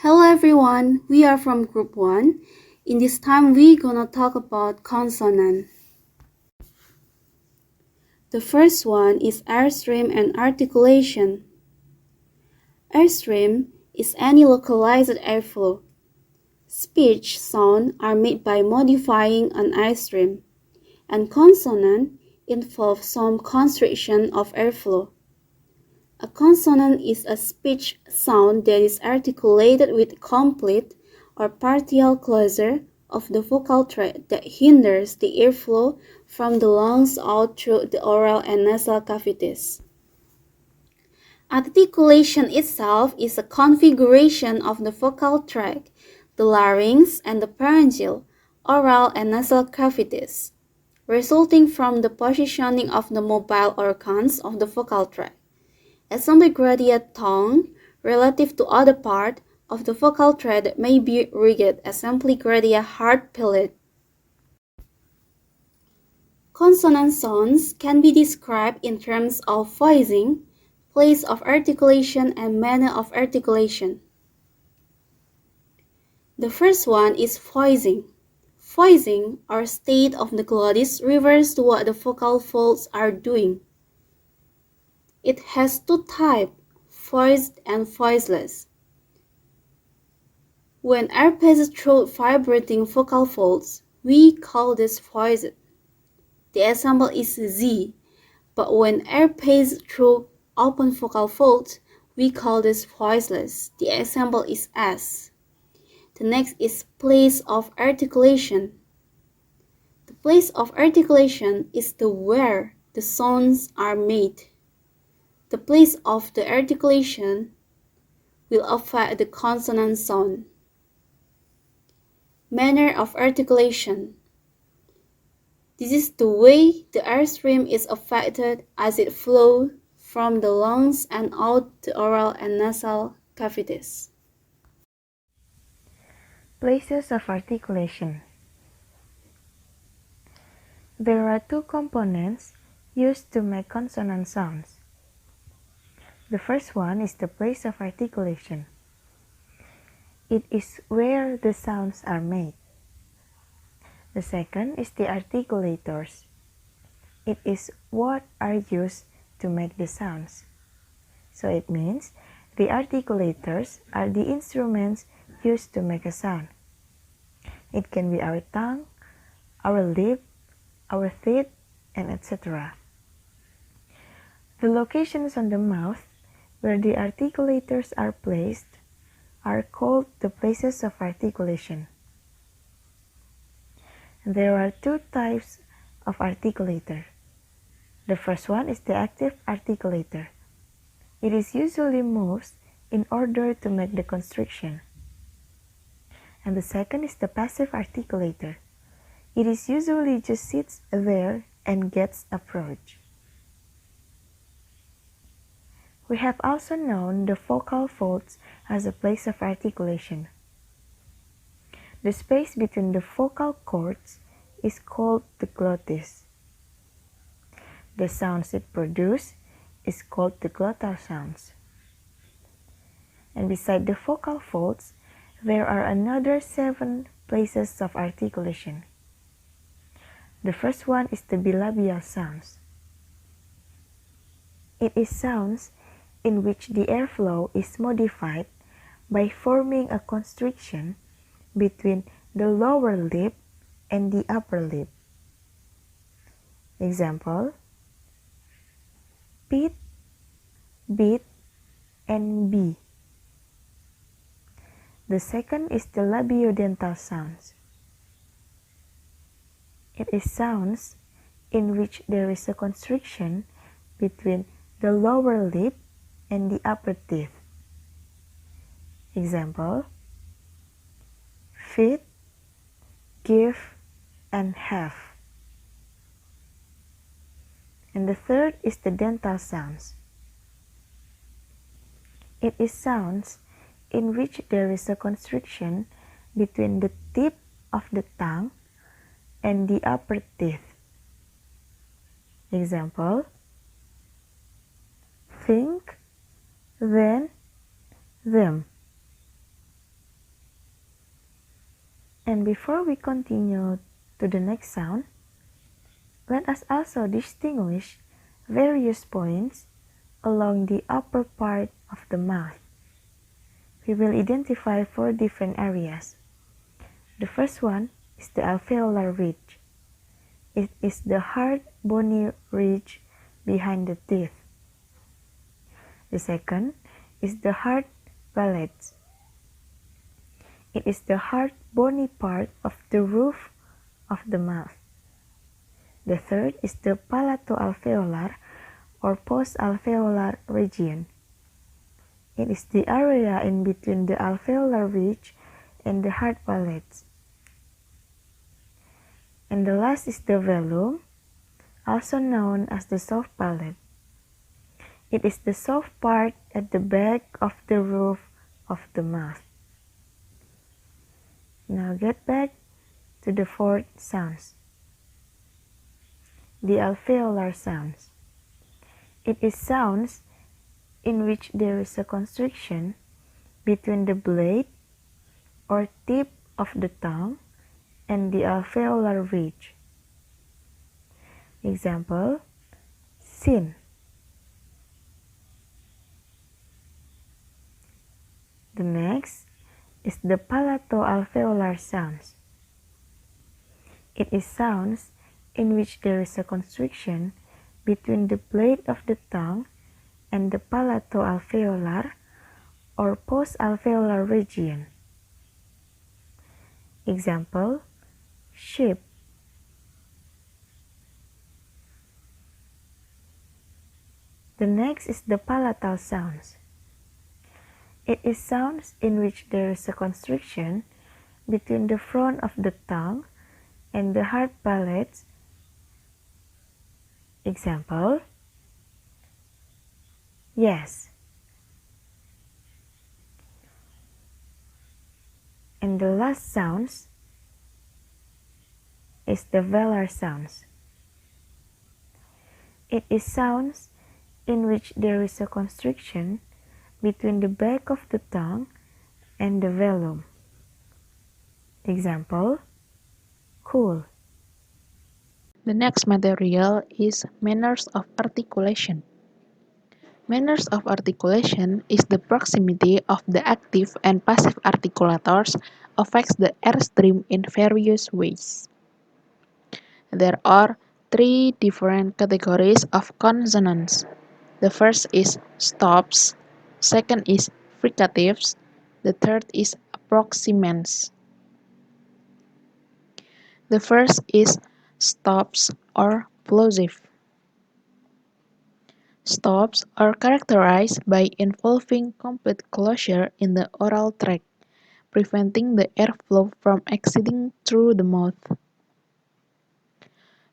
Hello everyone, we are from Group 1. In this time, we're gonna talk about consonant. The first one is airstream and articulation. Airstream is any localized airflow. Speech sounds are made by modifying an airstream, and consonant involve some constriction of airflow. A consonant is a speech sound that is articulated with complete or partial closure of the vocal tract that hinders the airflow from the lungs out through the oral and nasal cavities. Articulation itself is a configuration of the vocal tract, the larynx, and the pharyngeal, oral, and nasal cavities, resulting from the positioning of the mobile organs of the vocal tract. Assembly gradient tongue relative to other part of the vocal tract may be rigid, assembly gradient hard palate. Consonant sounds can be described in terms of voicing, place of articulation, and manner of articulation. The first one is voicing. Voicing, or state of the glottis, refers to what the vocal folds are doing. It has two types, voiced and voiceless. When air passes through vibrating vocal folds, we call this voiced. The example is Z, but when air passes through open vocal folds, we call this voiceless. The example is S. The next is place of articulation. The place of articulation is the where the sounds are made. The place of the articulation will affect the consonant sound. Manner of articulation. This is the way the airstream is affected as it flows from the lungs and out the oral and nasal cavities. Places of articulation. There are two components used to make consonant sounds. The first one is the place of articulation. It is where the sounds are made. The second is the articulators. It is what are used to make the sounds. So it means the articulators are the instruments used to make a sound. It can be our tongue, our lip, our teeth, and etc. The locations on the mouth where the articulators are placed are called the places of articulation. There are two types of articulator. The first one is the active articulator. It is usually moved in order to make the constriction. And the second is the passive articulator. It is usually just sits there and gets approach. We have also known the vocal folds as a place of articulation. The space between the vocal cords is called the glottis. The sounds it produces is called the glottal sounds. And beside the vocal folds, there are another 7 places of articulation. The first one is the bilabial sounds. It is sounds in which the airflow is modified by forming a constriction between the lower lip and the upper lip. Example: pit, bit, and b. The second is the labiodental sounds. It is sounds in which there is a constriction between the lower lip and the upper teeth. Example: fit, give, and have. And the third is the dental sounds. It is sounds in which there is a constriction between the tip of the tongue and the upper teeth. Example: think, then, them. And before we continue to the next sound, let us also distinguish various points along the upper part of the mouth. We will identify 4 different areas. The first one is the alveolar ridge. It is the hard, bony ridge behind the teeth. The second is the hard palate. It is the hard, bony part of the roof of the mouth. The third is the palatoalveolar or post-alveolar region. It is the area in between the alveolar ridge and the hard palate. And the last is the velum, also known as the soft palate. It is the soft part at the back of the roof of the mouth. Now get back to the 4 sounds. The alveolar sounds. It is sounds in which there is a constriction between the blade or tip of the tongue and the alveolar ridge. Example, sin. The next is the palatoalveolar sounds. It is sounds in which there is a constriction between the blade of the tongue and the palatoalveolar or post-alveolar region. Example, sheep. The next is the palatal sounds. It is sounds in which there is a constriction between the front of the tongue and the hard palate. Example, yes. And the last sounds is the velar sounds. It is sounds in which there is a constriction between the back of the tongue and the velum. Example, cool. The next material is manners of articulation. Manners of articulation is the proximity of the active and passive articulators affects the airstream in various ways. There are 3 different categories of consonants. The first is stops, second is fricatives, the third is approximants. The first is stops or plosive. Stops are characterized by involving complete closure in the oral tract, preventing the airflow from exceeding through the mouth.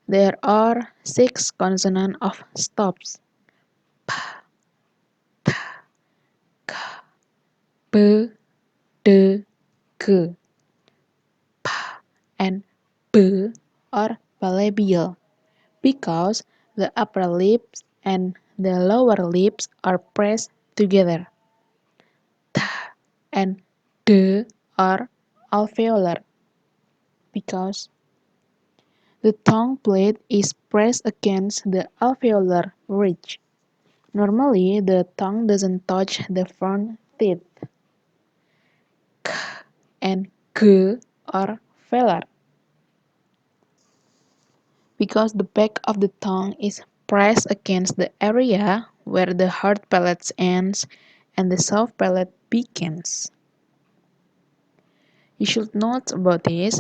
There are 6 consonants of stops: p, t, k, b, d, g. P and b are bilabial because the upper lips and the lower lips are pressed together. T and d are alveolar because the tongue plate is pressed against the alveolar ridge. Normally, the tongue doesn't touch the front teeth. K and g are velar because the back of the tongue is pressed against the area where the hard palate ends and the soft palate begins. You should note about this: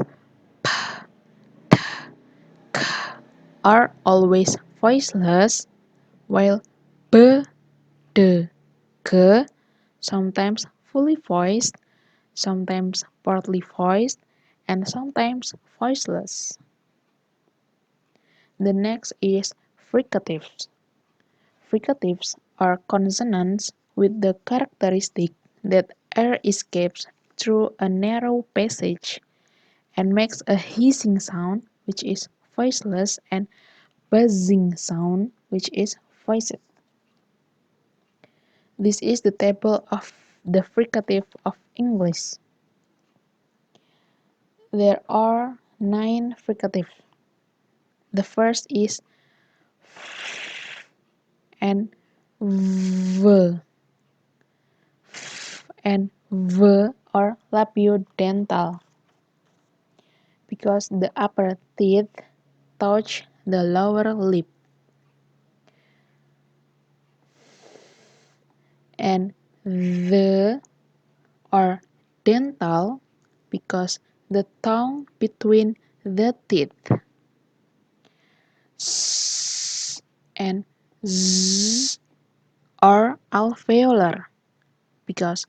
p, t, k are always voiceless, while b, d, g sometimes fully voiced, sometimes partly voiced, and sometimes voiceless. The next is fricatives. Fricatives are consonants with the characteristic that air escapes through a narrow passage and makes a hissing sound, which is voiceless, and buzzing sound, which is voiced. This is the table of the fricative of English. There are 9 fricatives. The first is and v, and v are labiodental because the upper teeth touch the lower lip, and the are dental because the tongue between the teeth, s and z are alveolar because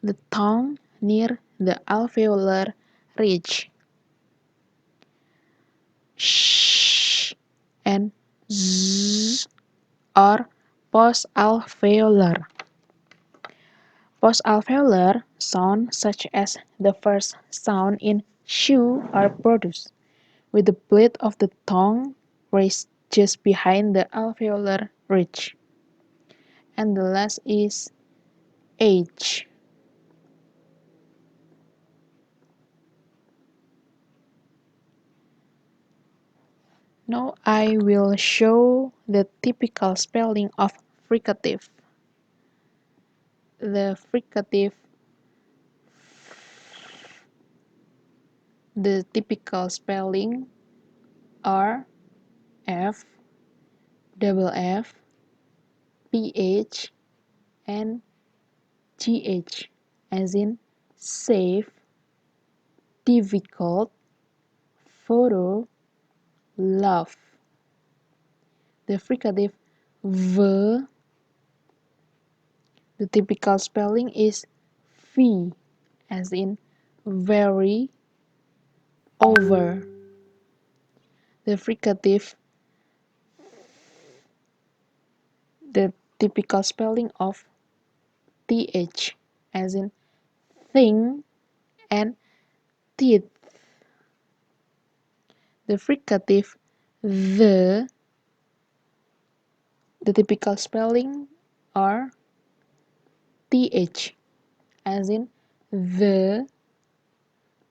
the tongue near the alveolar ridge, sh and z are post-alveolar. Post-alveolar sounds such as the first sound in shoe are produced with the blade of the tongue raised just behind the alveolar ridge. And the last is H. Now I will show the typical spelling of fricative. The fricative, the typical spelling are F, double F, PH, and GH, as in safe, difficult, photo, love. The fricative V, the typical spelling is V, as in very, over. The fricative, the typical spelling of TH, as in thing and teeth. The fricative the typical spelling are TH, as in the,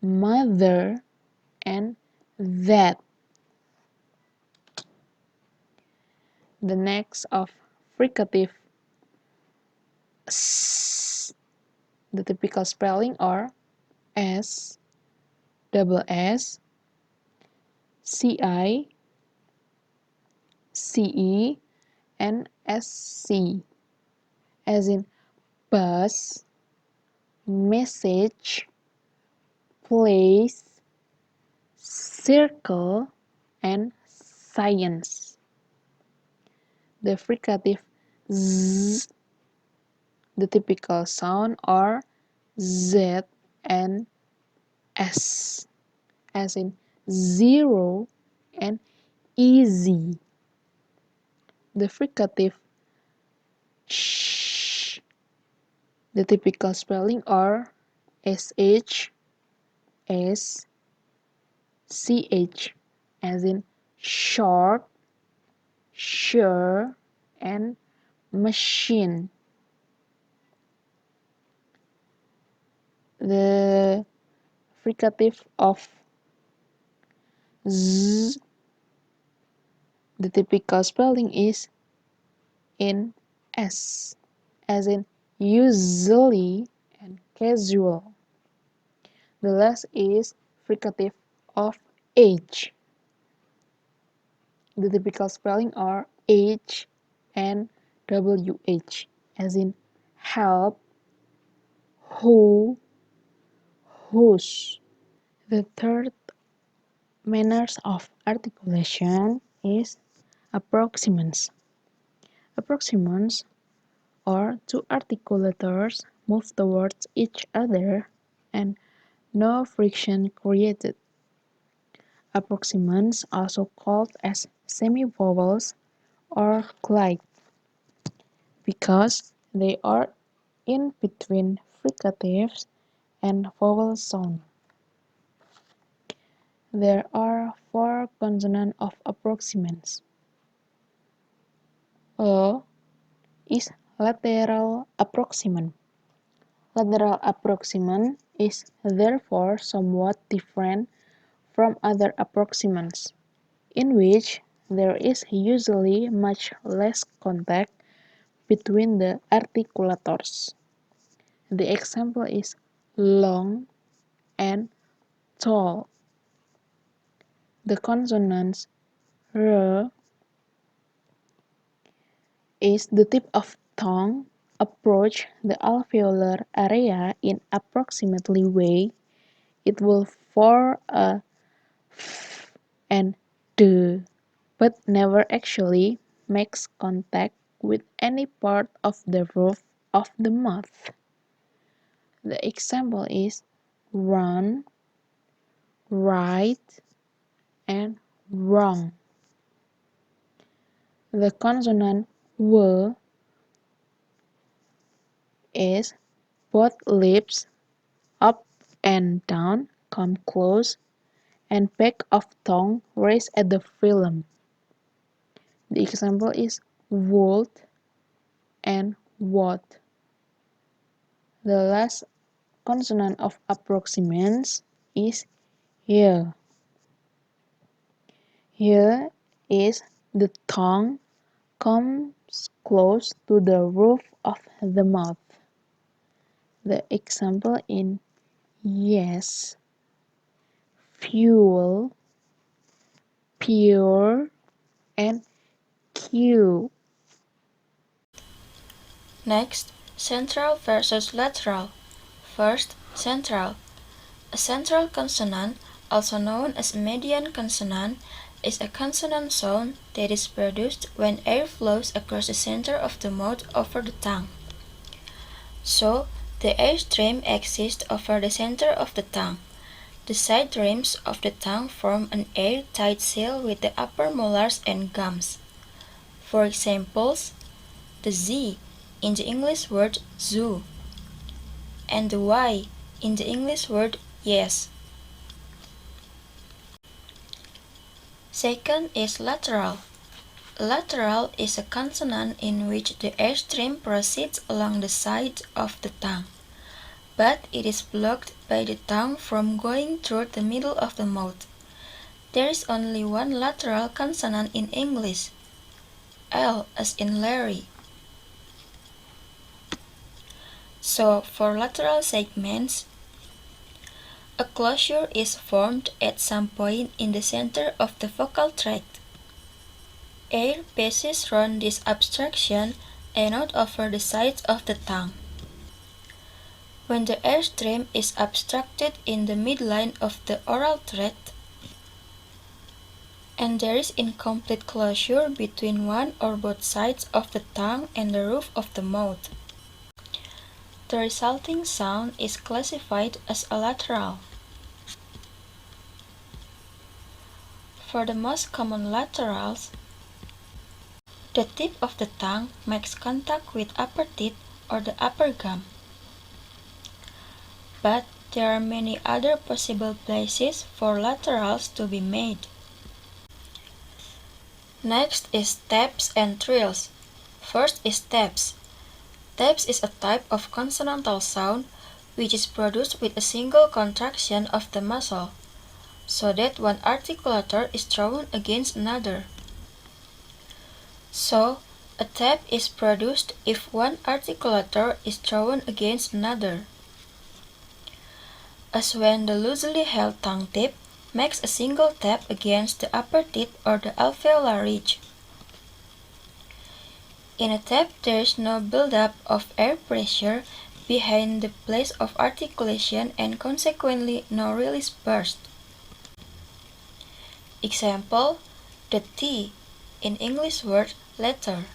mother, and that. The next of fricative S, the typical spelling are S, double S, CI, CE, and SC, as in bus, message, place, circle, and science. The fricative Z, the typical sound are Z and S, as in zero and easy. The fricative sh, the typical spelling are SH, S, CH, as in short, sure, and machine. The fricative of Z, the typical spelling is in S, as in usually and casual. The last is fricative of H. The typical spelling are H and WH, as in help, who, whose. The third manners of articulation is approximants. Approximants or two articulators move towards each other and no friction created. Approximants, also called as semi-vowels or glide, because they are in between fricatives and vowel sound. There are 4 consonants of approximants. A is lateral approximant. Lateral approximant is therefore somewhat different from other approximants, in which there is usually much less contact between the articulators. The example is long and tall. The consonants r is the tip of tongue approach the alveolar area in approximately way, it will form a f and d, but never actually makes contact with any part of the roof of the mouth. The example is run, right, and wrong. The consonant w is both lips up and down come close and back of tongue raised at the phylum. The example is would and would. The last consonant of approximants is here. Here is the tongue comes close to the roof of the mouth. The example in yes, fuel, pure, and Q. Next, central versus lateral. First, central. A central consonant, also known as a median consonant, is a consonant sound that is produced when air flows across the center of the mouth over the tongue. So, the airstream exists over the center of the tongue. The side rims of the tongue form an airtight seal with the upper molars and gums. For examples, the Z in the English word zoo, and the Y in the English word yes. Second is lateral. Lateral is a consonant in which the airstream proceeds along the side of the tongue, but it is blocked by the tongue from going through the middle of the mouth. There is only one lateral consonant in English, L as in Larry. So, for lateral segments, a closure is formed at some point in the center of the vocal tract. Air passes round this obstruction and out over the sides of the tongue. When the airstream is obstructed in the midline of the oral tract, and there is incomplete closure between one or both sides of the tongue and the roof of the mouth, the resulting sound is classified as a lateral. For the most common laterals, the tip of the tongue makes contact with upper teeth or the upper gum. But there are many other possible places for laterals to be made. Next is taps and trills. First is taps. Taps is a type of consonantal sound which is produced with a single contraction of the muscle, so that one articulator is thrown against another. So, a tap is produced if one articulator is thrown against another, as when the loosely held tongue tip makes a single tap against the upper teeth or the alveolar ridge. In a tap, there is no buildup of air pressure behind the place of articulation and consequently no release burst. Example, the T in English word letter.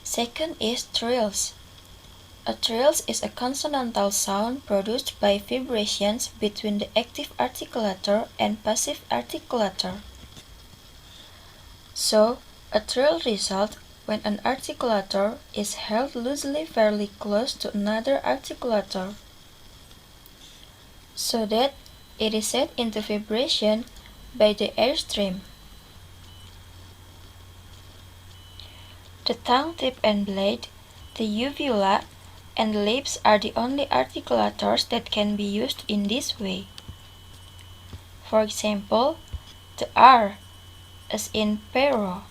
Second is trills. A trills is a consonantal sound produced by vibrations between the active articulator and passive articulator. So, a trill results when an articulator is held loosely fairly close to another articulator, so that it is set into vibration by the airstream. The tongue tip and blade, the uvula, and the lips are the only articulators that can be used in this way. For example, the R, as in pero.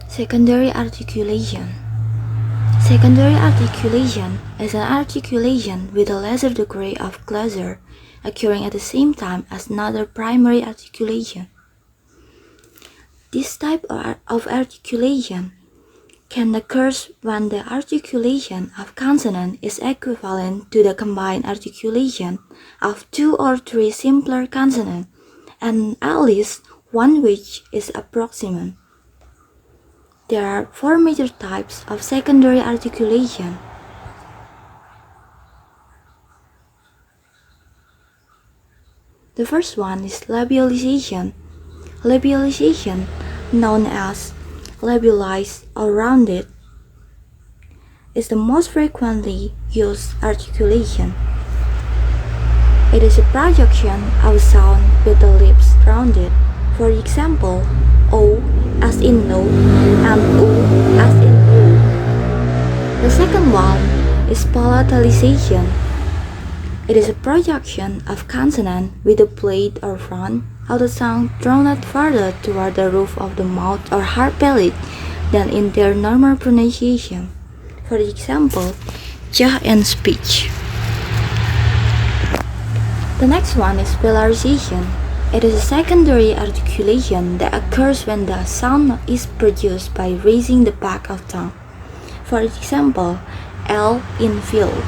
Secondary articulation. Secondary articulation is an articulation with a lesser degree of closure occurring at the same time as another primary articulation. This type of articulation can occur when the articulation of consonant is equivalent to the combined articulation of two or three simpler consonants, and at least one which is approximant. There are four major types of secondary articulation. The first one is labialization. Labialization, known as labialized or rounded, is the most frequently used articulation. It is a projection of a sound with the lips rounded. For example, O as in no and U as in U. The second one is palatalization. It is a projection of consonant with the plate or front of the sound drawn out farther toward the roof of the mouth or hard palate than in their normal pronunciation. For example, ja and speech. The next one is polarization. It is a secondary articulation that occurs when the sound is produced by raising the back of tongue. For example, L in field.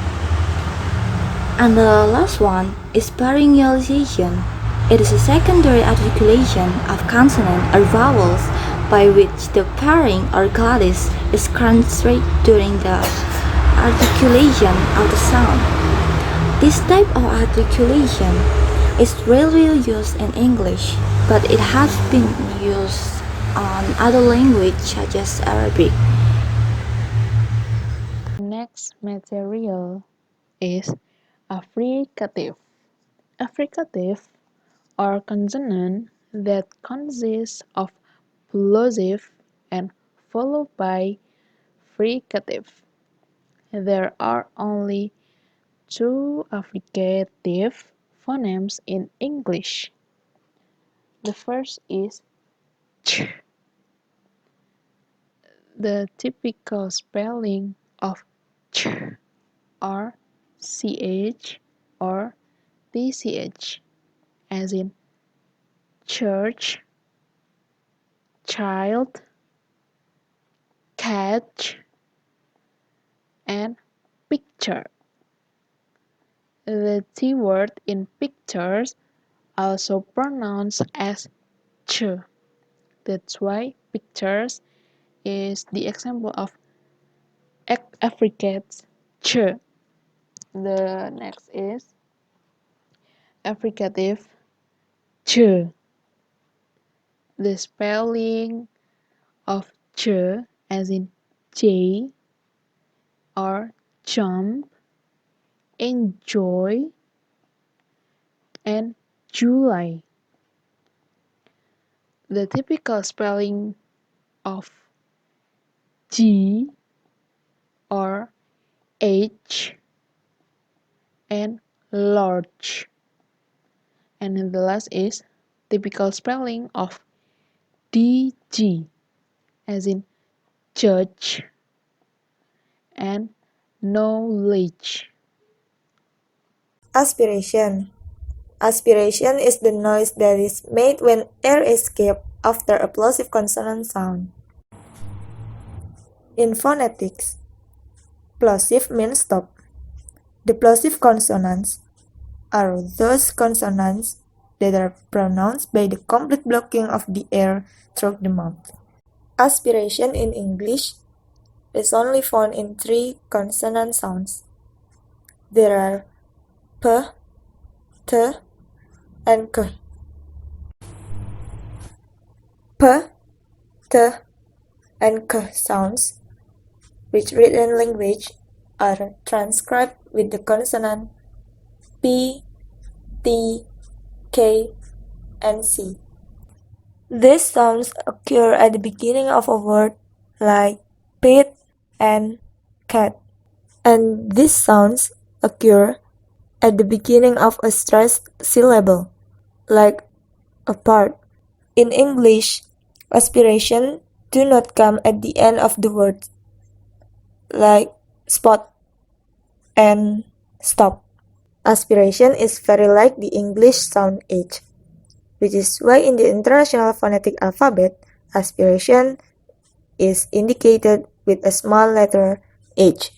And the last one is pharyngealization. It is a secondary articulation of consonant or vowels by which the pharynx or glottis is constricted during the articulation of the sound. This type of articulation is rarely used in English, but it has been used on other languages such as Arabic. Next material is affricative. Affricative are consonants that consist of plosive and followed by fricative. There are only two affricative phonemes in English. The first is ch. The typical spelling of ch are ch or tch, as in church, child, catch, and picture. The T word in pictures also pronounced as ch. That's why pictures is the example of Affricates ch. The next is affricative ch. The spelling of ch, as in J, or jump, enjoy, and July. The typical spelling of G or H and large. And the last is typical spelling of DG, as in judge and knowledge. Aspiration. Aspiration is the noise that is made when air escapes after a plosive consonant sound. In phonetics, plosive means stop. The plosive consonants are those consonants that are pronounced by the complete blocking of the air through the mouth. Aspiration in English is only found in three consonant sounds. There are p, t, and k. P, t, and k sounds, which written language are transcribed with the consonant p, t, k, and c. These sounds occur at the beginning of a word like pit and cat. and these sounds occur at the beginning of a stressed syllable, like apart. In English, aspiration do not come at the end of the word, like spot and stop. Aspiration is very like the English sound H, which is why in the International Phonetic Alphabet, aspiration is indicated with a small letter H.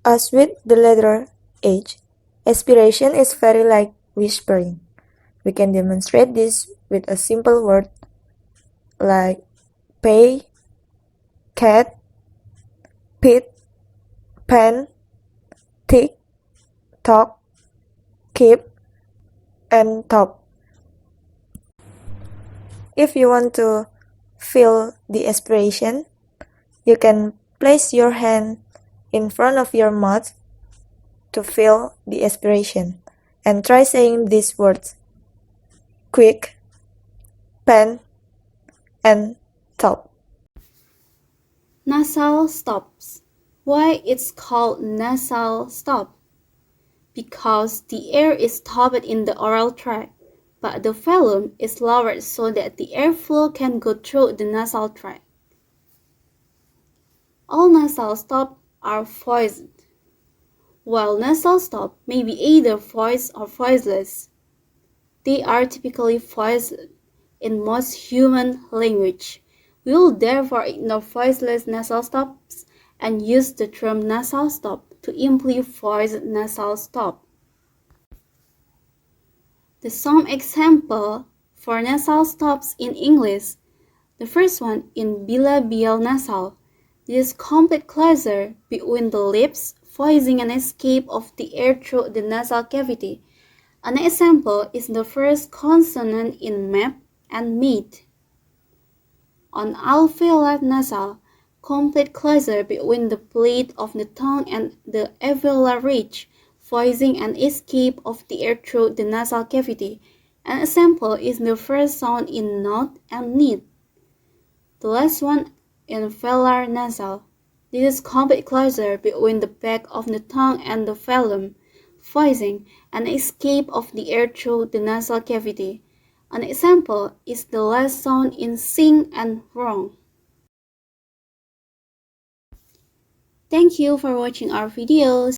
As with the letter H, aspiration is very like whispering. We can demonstrate this with a simple word like pay, cat, pit, pen, tick, talk, keep, and top. If you want to feel the aspiration, you can place your hand in front of your mouth to feel the aspiration and try saying these words: quick, pen, and top. Nasal stops. Why it's called nasal stop? Because the air is stopped in the oral tract, but the phlegm is lowered so that the airflow can go through the nasal tract. All nasal stops are voiced, while nasal stops may be either voiced or voiceless. They are typically voiced in most human language. We will therefore ignore voiceless nasal stops and use the term nasal stop to imply voiced nasal stop. The some example for nasal stops in English. The first one in bilabial nasal. This is complete closure between the lips, voicing an escape of the air through the nasal cavity. An example is the first consonant in map and meet. On alveolar nasal, complete closure between the plate of the tongue and the alveolar ridge, voicing an escape of the air through the nasal cavity. An example is the first sound in note and need. The last one in velar nasal. This is complete closure between the back of the tongue and the phlegm, voicing an escape of the air through the nasal cavity. An example is the last sound in sing and wrong. Thank you for watching our videos.